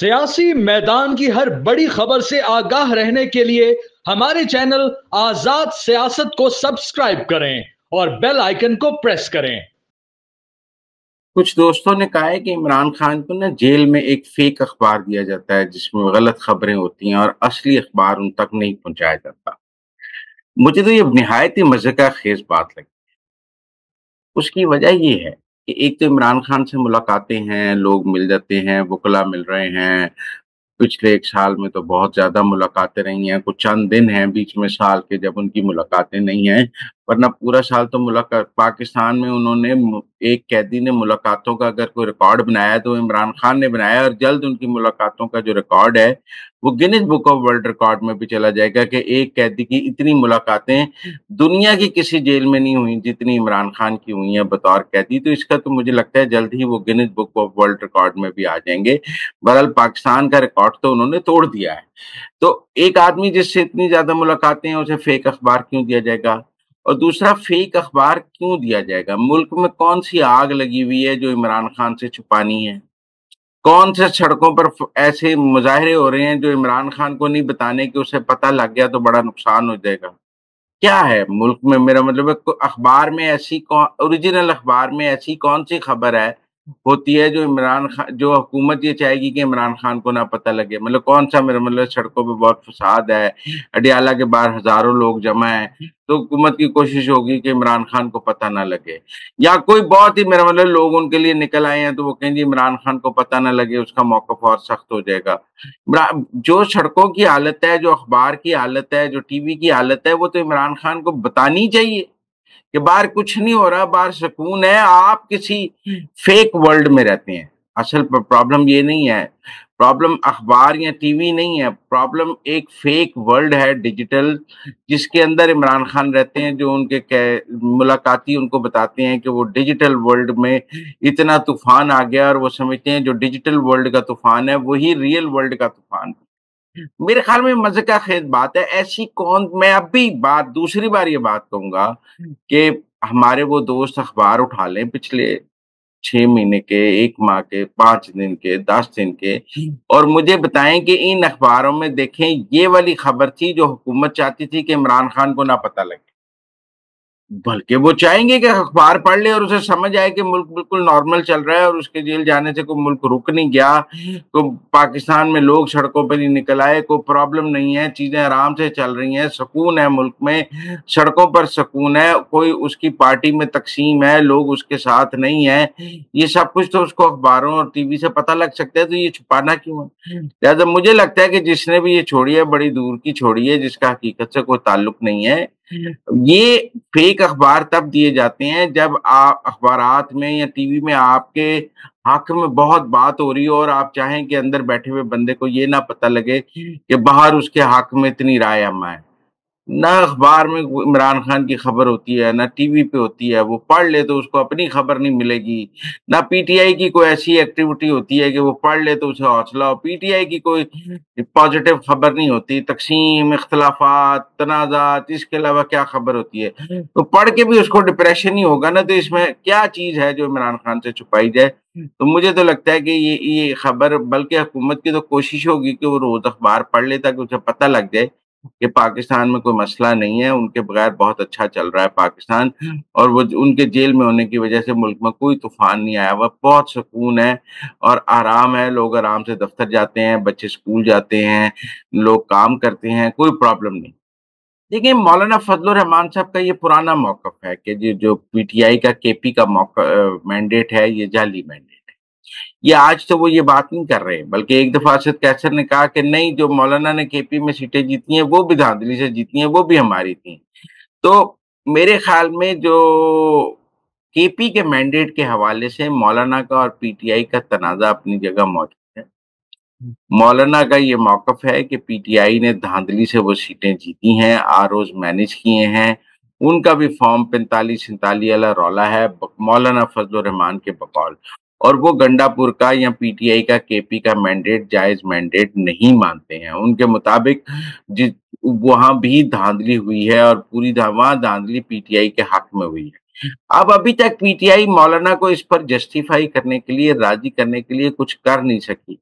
सियासी मैदान की हर बड़ी खबर से आगाह रहने के लिए हमारे चैनल आजाद सियासत को सब्सक्राइब करें और बेल आइकन को प्रेस करें। कुछ दोस्तों ने कहा है कि इमरान खान को ना जेल में एक फेक अखबार दिया जाता है जिसमें गलत खबरें होती हैं और असली अखबार उन तक नहीं पहुंचाया जाता। मुझे तो ये निहायत ही मज़े खेज बात लगी। उसकी वजह ये है कि एक तो इमरान खान से मुलाकातें हैं, लोग मिल जाते हैं, वकला मिल रहे हैं। पिछले 1 साल में तो बहुत ज़्यादा मुलाकातें रही हैं, कुछ चंद दिन हैं बीच में साल के जब उनकी मुलाकातें नहीं हैं, वरना पूरा साल तो मुलाकात पाकिस्तान में उन्होंने एक कैदी ने मुलाकातों का अगर कोई रिकॉर्ड बनाया है तो इमरान खान ने बनाया है और जल्द उनकी मुलाकातों का जो रिकॉर्ड है, वो Guinness book of world record में भी चला जाएगा कि एक कैदी की इतनी मुलाकातें दुनिया की किसी जेल में नहीं हुई जितनी इमरान खान की हुई हैं बतौर कैदी। तो इसका तो मुझे लगता है जल्द ही वो Guinness book of world record में भी आ जाएंगे। बहरहाल पाकिस्तान का रिकॉर्ड तो उन्होंने तोड़ दिया है। तो एक आदमी जिससे इतनी ज़्यादा मुलाकातें हैं उसे फेक अखबार क्यों दिया जाएगा? और दूसरा फेक अखबार क्यों दिया जाएगा? मुल्क में कौन-सी आग लगी हुई है जो इमरान खान से छुपानी है? कौन से सड़कों पर ऐसे मुजाहरे हो रहे हैं जो इमरान खान को नहीं बताने कि उसे पता लग गया तो बड़ा नुकसान हो जाएगा? क्या है मुल्क में? मेरा मतलब है अखबार में ऐसी कौन ओरिजिनल अखबार में ऐसी कौन-सी खबर है होती है जो इमरान खान जो हुकूमत ये चाहेगी कि इमरान खान को ना पता लगे? मतलब कौन-सा मेरा मतलब सड़कों पे बहुत फसाद है, अडयाला के बाहर हज़ारों लोग जमा हैं, तो हुकूमत की कोशिश होगी कि इमरान खान को पता ना लगे। या कोई बहुत ही मेरा मतलब लोग उनके लिए निकल आए हैं तो वो कहें जी इमरान खान को पता ना लगे उसका मौक़िफ़ और सख्त हो जाएगा। जो सड़कों की हालत है, जो अखबार की हालत है, जो टीवी की हालत है, वो तो इमरान खान को बतानी चाहिए कि बाहर कुछ नहीं हो रहा, बाहर सुकून है, आप किसी फेक वर्ल्ड में रहते हैं। असल प्रॉब्लम ये नहीं है, प्रॉब्लम अखबार या टीवी नहीं है, प्रॉब्लम एक फेक वर्ल्ड है डिजिटल जिसके अंदर इमरान खान रहते हैं, जो उनके मुलाकाती उनको बताते हैं कि वो डिजिटल वर्ल्ड में इतना तूफ़ान आ गया और वो समझते हैं जो डिजिटल वर्ल्ड का तूफ़ान है, वही रियल वर्ल्ड का तूफ़ान है। मेरे ख़्याल में मज़े का खेज बात है, ऐसी कौन मैं अब भी बात दूसरी बार ये बात कहूँगा कि हमारे वो दोस्त अखबार उठा लें पिछले 6 महीने के, 1 माह के, 5 दिन के, 10 दिन के और मुझे बताएँ कि इन अखबारों में देखें ये वाली खबर थी जो हुकूमत चाहती थी कि इमरान खान को ना पता लगे। बल्कि वो चाहेंगे कि अखबार पढ़ ले और उसे समझ आए कि मुल्क बिल्कुल नॉर्मल चल रहा है और उसके जेल जाने से कोई मुल्क रुक नहीं गया, तो पाकिस्तान में लोग सड़कों पे नहीं निकल आए, कोई प्रॉब्लम नहीं है, चीज़ें आराम से चल रही हैं, सुकून है मुल्क में, सड़कों पर सुकून है, कोई उसकी पार्टी में तक़सीम है, लोग उसके साथ नहीं हैं। ये सब कुछ तो उसको अखबारों और टीवी से पता लग सकता है, तो ये छुपाना क्यों है? लिहाज़ा मुझे लगता है कि जिसने भी ये छोड़ी है, बड़ी दूर की छोड़ी है, जिसका हकीकत से कोई ताल्लुक नहीं है। ये फेक अखबार तब दिए जाते हैं जब अखबारात में या टीवी में आपके हक में बहुत बात हो रही हो और आप चाहें कि अंदर बैठे हुए बंदे को ये ना पता लगे कि बाहर उसके हक में इतनी राय अम्मा है। ना अखबार में इमरान खान की खबर होती है, ना टीवी पे होती है, वो पढ़ ले तो उसको अपनी खबर नहीं मिलेगी। ना पीटीआई की कोई ऐसी एक्टिविटी होती है कि वो पढ़ ले तो उसे हौसला हो। पीटीआई की कोई पॉजिटिव खबर नहीं होती, तक़सीम, इख्तिलाफ़ात, तनाज़ात इसके अलावा क्या खबर होती है? तो पढ़ के भी उसको डिप्रेशन ही होगा ना, तो इसमें क्या चीज़ है जो इमरान खान से छुपाई जाए? तो मुझे तो लगता है कि ये खबर बल्कि हुकूमत की तो कोशिश होगी कि वो रोज़ अखबार पढ़ ले ताकि उसे पता लग जाए कि पाकिस्तान में कोई मसला नहीं है, उनके बगैर बहुत अच्छा चल रहा है पाकिस्तान और वो उनके जेल में होने की वजह से मुल्क में कोई तूफ़ान नहीं आया हुआ, बहुत सुकून है और आराम है, लोग आराम से दफ्तर जाते हैं, बच्चे स्कूल जाते हैं, लोग काम करते हैं, कोई प्रॉब्लम नहीं। देखिए, मौलाना फजलुर रहमान साहब का ये पुराना मौक़िफ़ है कि ये जो पीटीआई का केपी का मैंडेट है, ये जाली मैंडेट है। ये आज तो वो ये बात नहीं कर रहे, बल्कि एक दफ़ा असद कैसर ने कहा कि नहीं जो मौलाना ने केपी में सीटें जीती हैं, वो भी धांधली से जीती हैं, वो भी हमारी थी। तो मेरे ख़्याल में जो केपी के मैंडेट के हवाले से मौलाना का और पीटीआई का तनाज़ा अपनी जगह मौजूद है। मौलाना का ये मौक़िफ़ है कि पीटीआई ने धांधली से वो सीटें जीती हैं, आरओज़ मैनेज किए हैं, उनका भी फॉर्म 45-47 वाला रौला है मौलाना फजलुर रहमान के बकौल और वो गंडापुर का या पीटीआई का केपी का मैंडेट जायज़ मैंडेट नहीं मानते हैं। उनके मुताबिक जि वहाँ भी धांधली हुई है और पूरी वहाँ धांधली पीटीआई के हक़ में हुई है। अब अभी तक पीटीआई मौलाना को इस पर जस्टिफ़ाई करने के लिए, राज़ी करने के लिए कुछ कर नहीं सकी।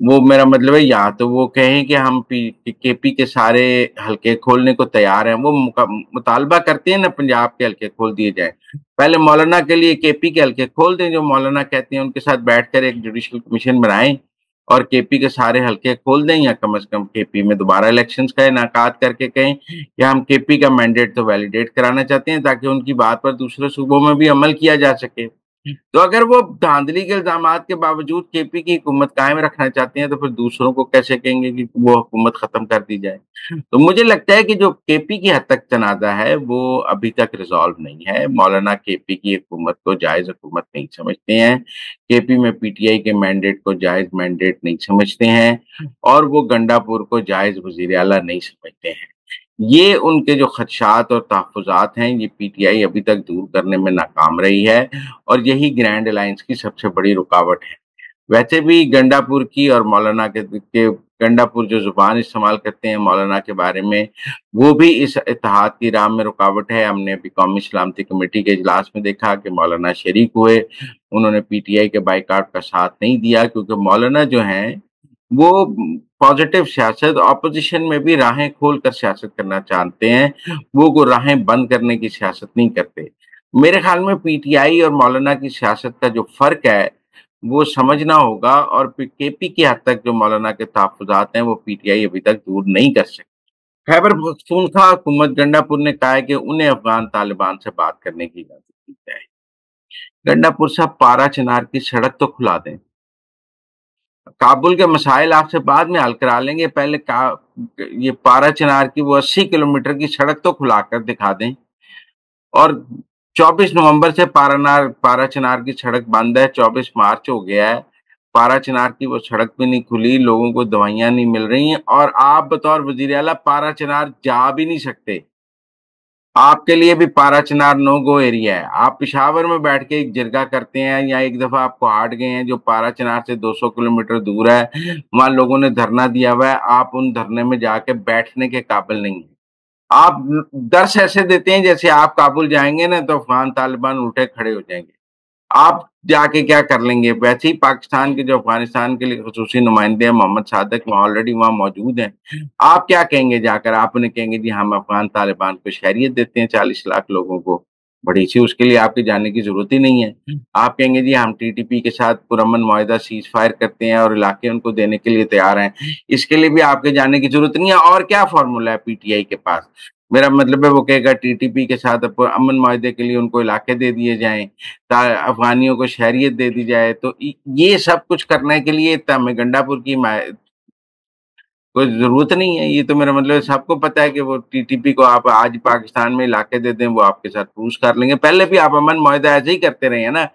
वो मेरा मतलब है या तो वो कहें कि हम केपी के सारे हलके खोलने को तैयार हैं, वो मुतालबा करते हैं ना पंजाब के हलके खोल दिए जाए। पहले मौलाना के लिए केपी के हलके खोल दें, जो मौलाना कहते हैं उनके साथ बैठकर एक जुडिशल कमीशन बनाएं और केपी के सारे हलके खोल दें, या कम से कम केपी में दोबारा इलेक्शंस का इनेकाद करके कहें कि हम केपी का मैंडेट तो वैलिडेट कराना चाहते हैं ताकि उनकी बात पर दूसरे सूबों में भी अमल किया जा सके। तो अगर वो धांधली के इल्जामात के बावजूद केपी की हुकूमत कायम रखना चाहते हैं, तो फिर दूसरों को कैसे कहेंगे कि वो हुकूमत खत्म कर दी जाए? तो मुझे लगता है कि जो केपी की हद तक तनाज़ा है, वो अभी तक रिज़ॉल्व नहीं है। मौलाना केपी की हुकूमत को जायज़ हुकूमत नहीं समझते हैं, केपी में पीटीआई के मैंडेट को जायज़ मैंडेट नहीं समझते हैं और वो गंडापुर को जायज़ वज़ीर आला नहीं समझते हैं। ये उनके जो खदशात और तहफ़्फ़ुज़ात हैं, ये पीटीआई अभी तक दूर करने में नाकाम रही है और यही ग्रैंड अलायंस की सबसे बड़ी रुकावट है। वैसे भी गंडापुर की और मौलाना के गंडापुर जो ज़ुबान इस्तेमाल करते हैं मौलाना के बारे में, वो भी इस इत्तेहाद की राह में रुकावट है। हमने अभी कौमी सलामती कमेटी के इजलास में देखा कि मौलाना शरीक हुए, उन्होंने पीटीआई के बायकॉट का साथ नहीं दिया क्योंकि मौलाना जो हैं, वो पॉजिटिव सियासत, ऑपोज़िशन में भी राहें खोलकर सियासत करना जानते हैं, वो राहें बंद करने की सियासत नहीं करते। मेरे ख़्याल में पीटीआई और मौलाना की सियासत का जो फ़र्क है, वो समझना होगा और केपी की हद तक जो मौलाना के तहफ़्फ़ुज़ात हैं, वो पीटीआई अभी तक दूर नहीं कर सकी। खैबर पख्तूनख्वा हुकूमत गंडापुर ने कहा है कि उन्हें अफ़गान तालिबान से बात करने की इजाज़त दी जाए। गंडापुर से पारा चिनार की सड़क तो खुला दें। काबुल के मसाइल आपसे बाद में हल करा लेंगे, पहले ये पारा चिनार की वो 80 किलोमीटर की सड़क तो खुलाकर दिखा दें। और 24 नवंबर से पारा चिनार की सड़क बंद है, 24 मार्च हो गया है, पारा चिनार की वो सड़क भी नहीं खुली, लोगों को दवाइयाँ नहीं मिल रही हैं और आप बतौर वज़ीर आला पारा चिनार जा भी नहीं सकते। आपके लिए भी पारा चिनार नो गो एरिया है। आप पेशावर में बैठ के एक जिरगा करते हैं या एक दफ़ा आप कोहाट गए हैं जो पारा चिनार से 200 किलोमीटर दूर है, वहाँ लोगों ने धरना दिया हुआ है, आप उन धरने में जाके बैठने के काबिल नहीं हैं। आप दर्श ऐसे देते हैं जैसे आप काबुल जाएँगे ना तो अफ़गान तालिबान उल्टे खड़े हो जाएँगे। आप जाके क्या कर लेंगे? वैसे ही पाकिस्तान के जो अफ़गानिस्तान के लिए ख़ुसूसी नुमाइंदे हैं मोहम्मद सादिक वहाँ ऑलरेडी वहाँ मौजूद हैं। आप क्या कहेंगे जाकर? आप उन्हें कहेंगे जी हम अफ़गान तालिबान को शहरियत देते हैं 40 लाख लोगों को। बड़ी-सी उसके लिए आपके जाने की ज़रूरत ही नहीं है। आप कहेंगे जी हम टीटीपी के साथ पुरअमन मुआहिदा सीज़ फायर करते हैं और इलाके उनको देने के लिए तैयार हैं। इसके लिए भी आपके जाने की ज़रूरत नहीं है और क्या फ़ॉर्मूला है पीटीआई के पास? मेरा मतलब है वो कहेगा टीटीपी के साथ अमन मुआहिदे के लिए उनको इलाके दे दिए जाएँ, अफ़गानियों को शहरियत दे दी जाए, तो ये सब कुछ करने के लिए हमें गंडापुर की कोई ज़रूरत नहीं है। ये तो मेरा मतलब है सबको पता है कि वो टीटीपी को आप आज पाकिस्तान में इलाके दे दें, वो आपके साथ क्रूज़ कर लेंगे। पहले भी आप अमन मुआहिदा ऐसे ही करते रहे हैं ना,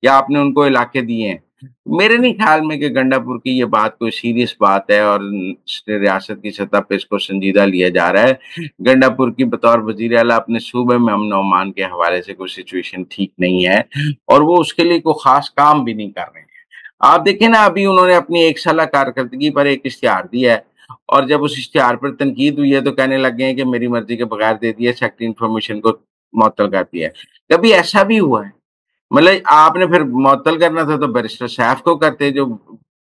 या आपने उनको इलाके दिए हैं। मेरे नहीं ख़्याल में कि गंडापुर की ये बात कोई सीरियस बात है और रियासत की सतह पे इसको संजीदा लिया जा रहा है। गंडापुर की बतौर वज़ीर आला अपने सूबे में अमन और अमान के हवाले से कोई सिचुएशन ठीक नहीं है और वो उसके लिए कोई ख़ास काम भी नहीं कर रहे हैं। आप देखें ना अभी उन्होंने अपनी 1 साला कारकर्दगी पर एक इश्तिहार दिया है और जब उस इश्तिहार पर तनकीद हुई है तो कहने लग गए हैं कि मेरी मर्ज़ी के बगैर दे दिया, सेक्रेटरी इन्फॉर्मेशन को मुअत्तल कर दिया है। कभी ऐसा भी हुआ है? मतलब आपने फिर मुअत्तल करना था तो बैरिस्टर सैफ को करते जो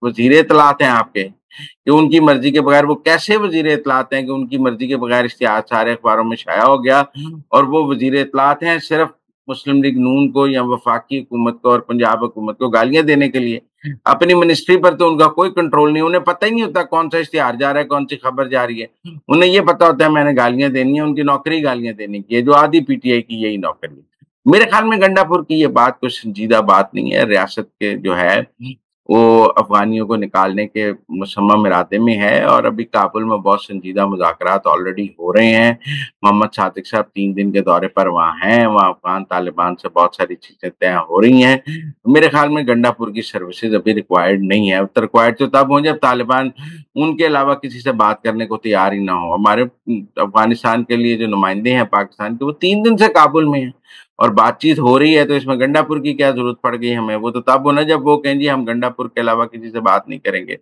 वज़ीर इत्तलात हैं आपके, कि उनकी मर्ज़ी के बगैर वो कैसे वज़ीर इत्तलात हैं कि उनकी मर्ज़ी के बगैर इश्तिहार सारे अखबारों में शाया हो गया और वो वज़ीर इत्तलात हैं सिर्फ़ मुस्लिम लीग नून को या वफाकी हुकूमत को और पंजाब हुकूमत को गालियाँ देने के लिए। अपनी मिनिस्ट्री पर तो उनका कोई कंट्रोल नहीं, उन्हें पता ही नहीं होता कौन-सा इश्तिहार जा रहा है, कौन-सी खबर जा रही है। उन्हें ये पता होता है मैंने गालियाँ देनी है, उनकी नौकरी गालियाँ देने की है, जो आधी पीटीआई की यही नौकरी है। मेरे ख्याल में गंडापुर की ये बात कोई संजीदा बात नहीं है, रियासत के जो है वो अफ़गानियों को निकालने के मुसम्मम इरादे में है और अभी काबुल में बहुत संजीदा मुज़ाकरात ऑलरेडी हो रहे हैं। मोहम्मद सादिक साहब 3 दिन के दौरे पर वहाँ हैं, वहाँ अफ़गान तालिबान से बहुत सारी चीज़ें तय हो रही हैं। मेरे ख़्याल में गंडापुर की सर्विसेज़ अभी रिक्वायर्ड नहीं है, तो रिक्वायर्ड तो तब हों जब तालिबान उनके अलावा किसी से बात करने को तैयार ही ना हो। हमारे अफ़गानिस्तान के लिए जो नुमाइंदे हैं पाकिस्तान के, वो 3 दिन से काबुल में हैं। और बातचीत हो रही है तो इसमें गंडापुर की क्या ज़रूरत पड़ गई हमें? वो तो तब हो ना जब वो कहें जी हम गंडापुर के अलावा किसी से बात नहीं करेंगे।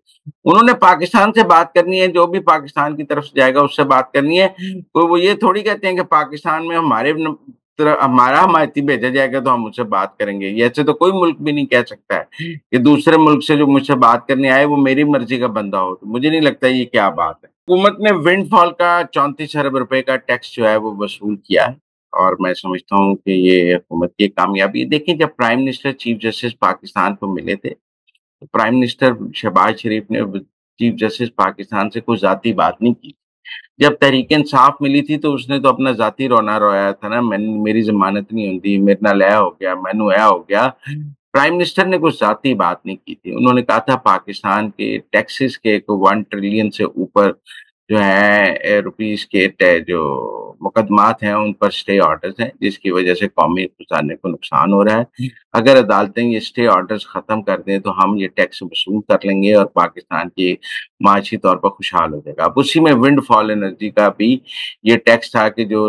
उन्होंने पाकिस्तान से बात करनी है, जो भी पाकिस्तान की तरफ से जाएगा उससे बात करनी है। तो वो ये थोड़ी कहते हैं कि पाकिस्तान में हमारे तरह हमारा हिमायती भेजा जाएगा तो हम मुझसे बात करेंगे। ये ऐसे तो कोई मुल्क भी नहीं कह सकता है कि दूसरे मुल्क से जो मुझसे बात करने आए वो मेरी मर्जी का बंदा हो। तो मुझे नहीं लगता ये क्या बात है। हुकूमत ने विंडफॉल का 34 अरब रुपए का टैक्स जो है वो वसूल किया है और मैं समझता हूँ कि ये हुकूमत की कामयाबी है। देखिए, जब prime minister chief justice Pakistan को मिले थे, तो प्राइम मिनिस्टर शहबाज शरीफ ने चीफ जस्टिस पाकिस्तान से कोई ज़ाती बात नहीं की। जब तहरीक-ए-इंसाफ मिली थी तो उसने तो अपना ज़ाती रोना रोया था ना, मेरी ज़मानत नहीं होंदी, मेरे नाल ऐ हो गया, मैनू ऐ हो गया। प्राइम मिनिस्टर ने कुछ ज़ाती बात नहीं की थी। उन्होंने कहा था पाकिस्तान के टैक्सेस के 1 ट्रिलियन से ऊपर जो है रुपीस के जो मुकदमात हैं उन पर स्टे ऑर्डर्स हैं, जिसकी वजह से कौमी खजाने को नुकसान हो रहा है। अगर अदालतें ये स्टे ऑर्डर्स ख़त्म कर दें तो हम ये टैक्स वसूल कर लेंगे और पाकिस्तान की माशी तौर पर खुशहाल हो जाएगा। अब उसी में विंडफॉल एनर्जी का भी ये टैक्स था कि जो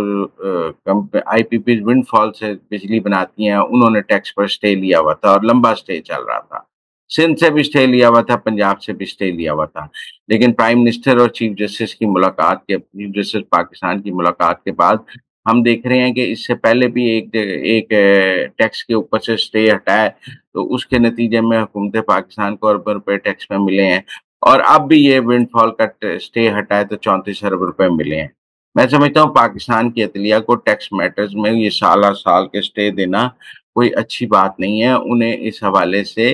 आईपीपी विंडफॉल से बिजली बनाती हैं, उन्होंने टैक्स पर स्टे लिया हुआ था और लंबा स्टे चल रहा था। सिंध से भी स्टे लिया हुआ था, पंजाब से भी स्टे लिया हुआ था। लेकिन प्राइम मिनिस्टर और चीफ जस्टिस पाकिस्तान की मुलाकात के बाद हम देख रहे हैं कि इससे पहले भी एक टैक्स के ऊपर से स्टे हटा है, तो उसके नतीजे में हुकूमत पाकिस्तान को अरबों रुपए टैक्स में मिले हैं और अब भी ये विंडफॉल का स्टे हटा है तो 34 अरब रुपए मिले हैं। मैं समझता हूँ पाकिस्तान की अदलिया को टैक्स मैटर्स में ये साल के स्टे देना कोई अच्छी बात नहीं है। उन्हें इस हवाले से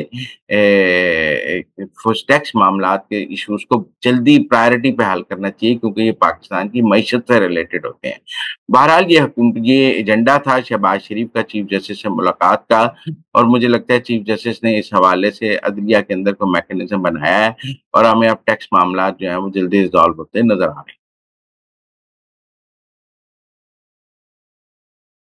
टैक्स मामलात के इश्यूज़ को जल्दी प्रायोरिटी पे हल करना चाहिए क्योंकि ये पाकिस्तान की मईशत से रिलेटेड होते हैं। बहरहाल ये एजेंडा था शहबाज शरीफ का चीफ जस्टिस से मुलाकात का और मुझे लगता है चीफ जस्टिस ने इस हवाले से अदलिया के अंदर कोई मैकेनिज़्म बनाया है और हमें अब टैक्स मामलात जो हैं वो जल्दी रिज़ॉल्व होते नज़र आ रहे हैं।